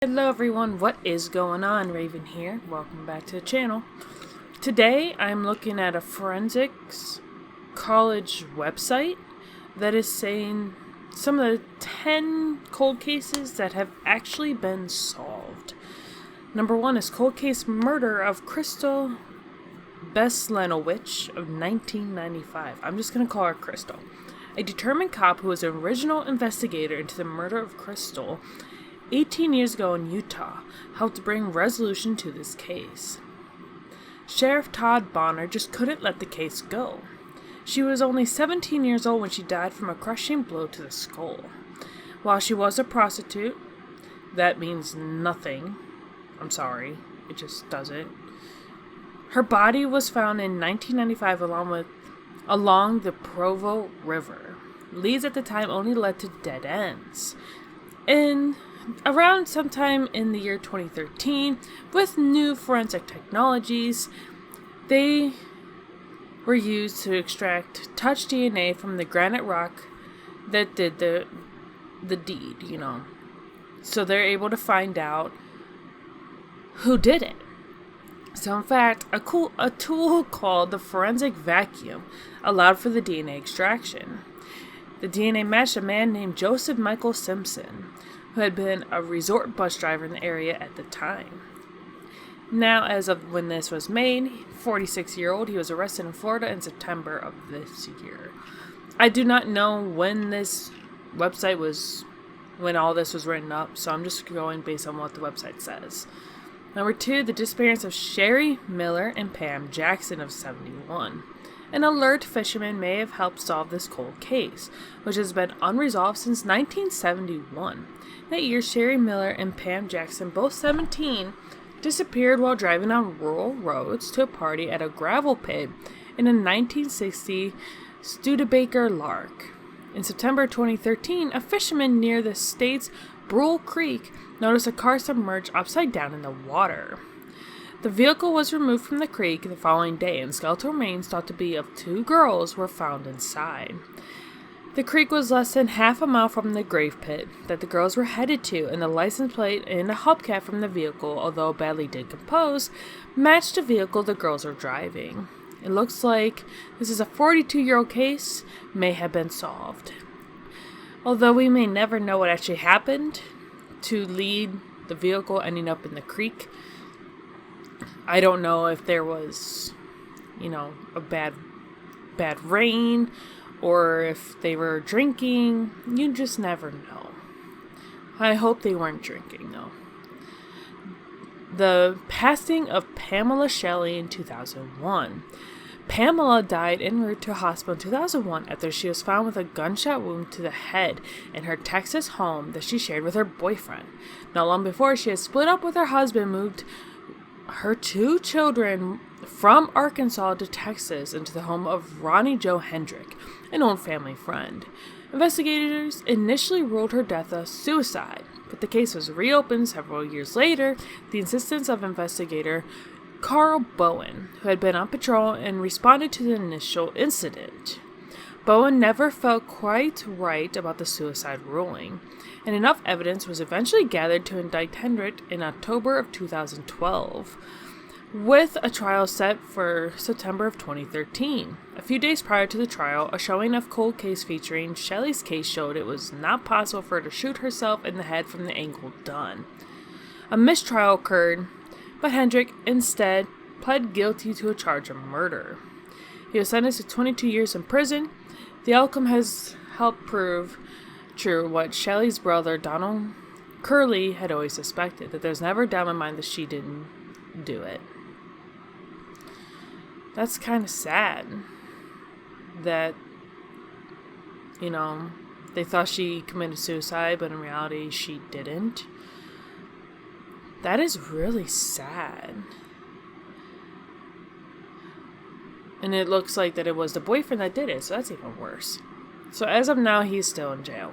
Hello everyone, what is going on? Raven here. Welcome back to the channel. Today I'm looking at a forensics college website that is saying some of the 10 cold cases that have actually been solved. Number 1 is cold case murder of Crystal Beslenowicz of 1995. I'm just going to call her Crystal. A determined cop who was the original investigator into the murder of Crystal 18 years ago in Utah helped bring resolution to this case. Sheriff Todd Bonner just couldn't let the case go. She was only 17 years old when she died from a crushing blow to the skull. While she was a prostitute, that means nothing. I'm sorry, it just doesn't. Her body was found in 1995 along the Provo River. Leads at the time only led to dead ends. Around sometime in the year 2013, with new forensic technologies, they were used to extract touch DNA from the granite rock that did the deed, So they're able to find out who did it. So in fact, a tool called the forensic vacuum allowed for the DNA extraction. The DNA matched a man named Joseph Michael Simpson, who had been a resort bus driver in the area at the time. Now, as of when this was made, 46-year-old, he was arrested in Florida in September of this year. I do not know when this website when all this was written up, so I'm just going based on what the website says. Number 2, the disappearance of Sherry Miller and Pam Jackson of 71. An alert fisherman may have helped solve this cold case, which has been unresolved since 1971. That year, Sherry Miller and Pam Jackson, both 17, disappeared while driving on rural roads to a party at a gravel pit in a 1960 Studebaker Lark. In September 2013, a fisherman near the state's Brule Creek noticed a car submerged upside down in the water. The vehicle was removed from the creek the following day, and skeletal remains thought to be of 2 girls were found inside. The creek was less than half a mile from the grave pit that the girls were headed to, and the license plate and the hubcap from the vehicle, although badly decomposed, matched the vehicle the girls were driving. It looks like this is a 42-year-old case, may have been solved. Although we may never know what actually happened to lead the vehicle ending up in the creek, I don't know if there was, a bad rain, or if they were drinking. You just never know. I hope they weren't drinking, though. The passing of Pamela Shelley in 2001. Pamela died en route to a hospital in 2001 after she was found with a gunshot wound to the head in her Texas home that she shared with her boyfriend. Not long before, she had split up with her husband, moved her 2 children from Arkansas to Texas into the home of Ronnie Joe Hendrick, an old family friend. Investigators initially ruled her death a suicide, but the case was reopened several years later at the insistence of investigator Carl Bowen, who had been on patrol and responded to the initial incident. Bowen never felt quite right about the suicide ruling, and enough evidence was eventually gathered to indict Hendrick in October of 2012, with a trial set for September of 2013. A few days prior to the trial, a showing of cold case featuring Shelley's case showed it was not possible for her to shoot herself in the head from the angle done. A mistrial occurred, but Hendrick instead pled guilty to a charge of murder. He was sentenced to 22 years in prison. The outcome has helped prove true what Shelley's brother, Donald Curley, had always suspected, that there's never a doubt in my mind that she didn't do it. That's kind of sad that, they thought she committed suicide, but in reality she didn't. That is really sad. And it looks like that it was the boyfriend that did it, so that's even worse. So as of now, he's still in jail,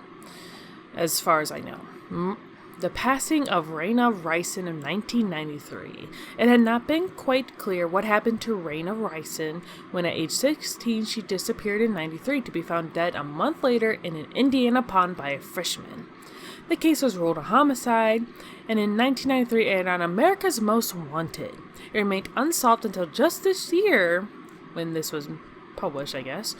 as far as I know. The passing of Raina Rison in 1993. It had not been quite clear what happened to Raina Rison when at age 16 she disappeared in 93 to be found dead a month later in an Indiana pond by a fisherman. The case was ruled a homicide, and in 1993 aired on America's Most Wanted. It remained unsolved until just this year, when this was published, I guess,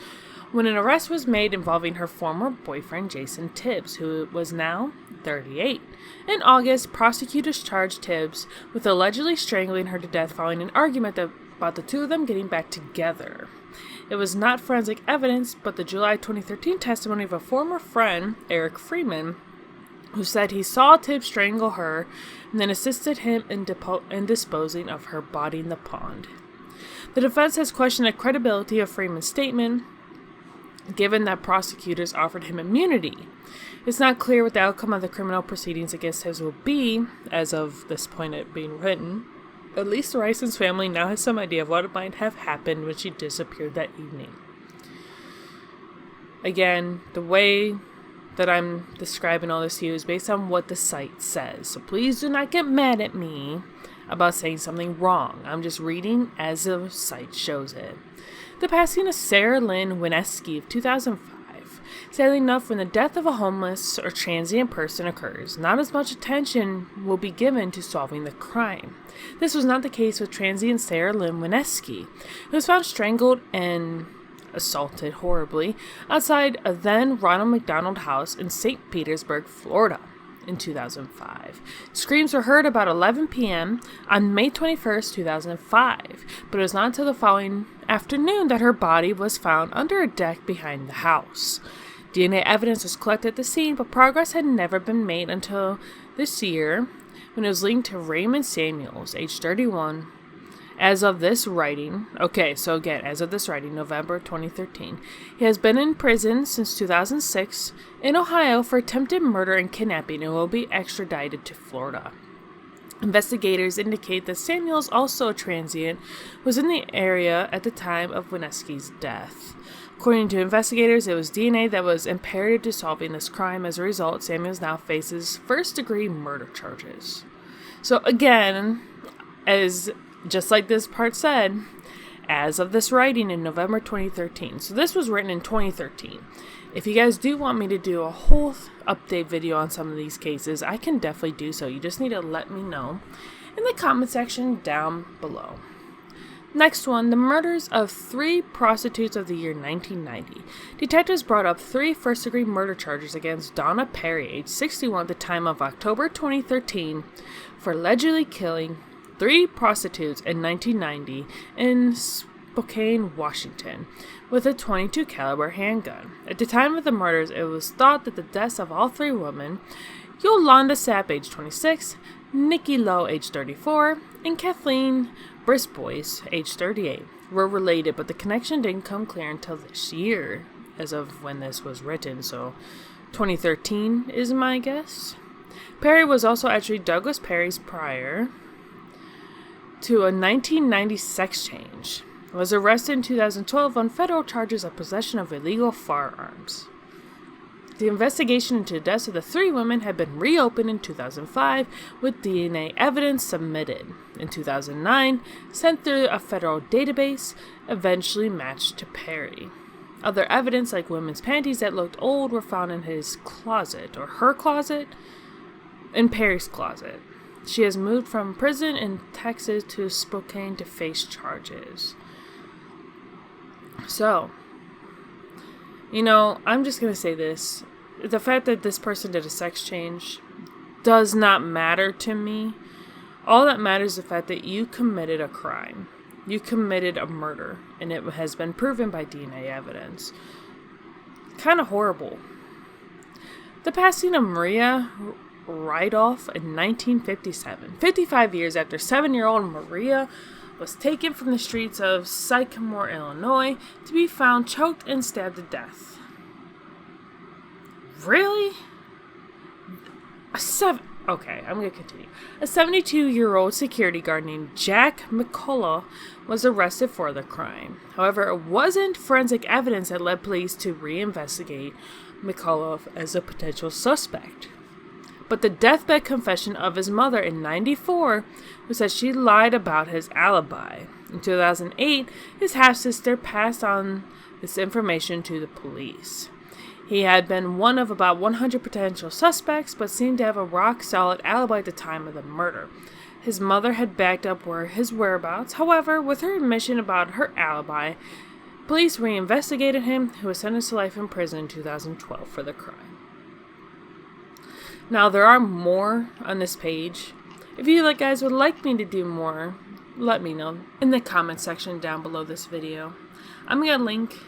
when an arrest was made involving her former boyfriend, Jason Tibbs, who was now 38. In August, prosecutors charged Tibbs with allegedly strangling her to death following an argument about the two of them getting back together. It was not forensic evidence, but the July 2013 testimony of a former friend, Eric Freeman, who said he saw Tibbs strangle her and then assisted him in disposing of her body in the pond. The defense has questioned the credibility of Freeman's statement, given that prosecutors offered him immunity. It's not clear what the outcome of the criminal proceedings against Tibbs will be, as of this point it being written. At least the Rison's family now has some idea of what might have happened when she disappeared that evening. Again, the way that I'm describing all this to you is based on what the site says, so please do not get mad at me about saying something wrong. I'm just reading as the site shows it. The passing of Sarah Lynn Wineski of 2005. Sadly enough, when the death of a homeless or transient person occurs, not as much attention will be given to solving the crime. This was not the case with transient Sarah Lynn Wineski, who was found strangled and assaulted horribly outside a then Ronald McDonald House in St. Petersburg, Florida in 2005. Screams were heard about 11 p.m. on May 21st, 2005, but it was not until the following afternoon that her body was found under a deck behind the house. DNA evidence was collected at the scene, but progress had never been made until this year when it was linked to Raymond Samuels, age 31. As of this writing, November 2013, he has been in prison since 2006 in Ohio for attempted murder and kidnapping and will be extradited to Florida. Investigators indicate that Samuels, also a transient, was in the area at the time of Wineski's death. According to investigators, it was DNA that was imperative to solving this crime. As a result, Samuels now faces first-degree murder charges. So again, just like this part said, as of this writing in November 2013. So this was written in 2013. If you guys do want me to do a whole update video on some of these cases, I can definitely do so. You just need to let me know in the comment section down below. Next one, the murders of 3 prostitutes of the year 1990. Detectives brought up 3 first-degree murder charges against Donna Perry, age 61 at the time of October 2013, for allegedly killing 3 prostitutes in 1990 in Spokane, Washington, with a .22 caliber handgun. At the time of the murders, it was thought that the deaths of all 3 women, Yolanda Sapp, age 26, Nikki Lowe, age 34, and Kathleen Brisbois, age 38, were related, but the connection didn't come clear until this year, as of when this was written, so 2013 is my guess. Perry was also actually Douglas Perry's prior to a 1990 sex change. Was arrested in 2012 on federal charges of possession of illegal firearms. The investigation into the deaths of the 3 women had been reopened in 2005 with DNA evidence submitted. In 2009, sent through a federal database, eventually matched to Perry. Other evidence, like women's panties that looked old, were found in his closet, or her closet, in Perry's closet. She has moved from prison in Texas to Spokane to face charges. So, I'm just going to say this. The fact that this person did a sex change does not matter to me. All that matters is the fact that you committed a crime. You committed a murder, and it has been proven by DNA evidence. Kind of horrible. The passing of Maria Rydolph in 1957. 55 years after 7-year-old Maria was taken from the streets of Sycamore, Illinois, to be found choked and stabbed to death. Really? Okay, I'm going to continue. A 72-year-old security guard named Jack McCullough was arrested for the crime. However, it wasn't forensic evidence that led police to reinvestigate McCullough as a potential suspect. But the deathbed confession of his mother in 1994 was that she lied about his alibi. In 2008, his half-sister passed on this information to the police. He had been one of about 100 potential suspects, but seemed to have a rock-solid alibi at the time of the murder. His mother had backed up his whereabouts. However, with her admission about her alibi, police reinvestigated him, who was sentenced to life in prison in 2012 for the crime. Now, there are more on this page. If you guys would like me to do more, let me know in the comment section down below this video. I'm going to link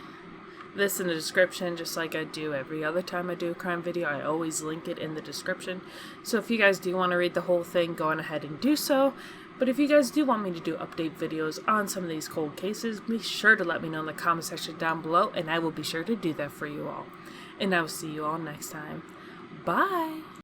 this in the description, just like I do every other time I do a crime video. I always link it in the description. So if you guys do want to read the whole thing, go on ahead and do so. But if you guys do want me to do update videos on some of these cold cases, be sure to let me know in the comment section down below, and I will be sure to do that for you all. And I will see you all next time. Bye!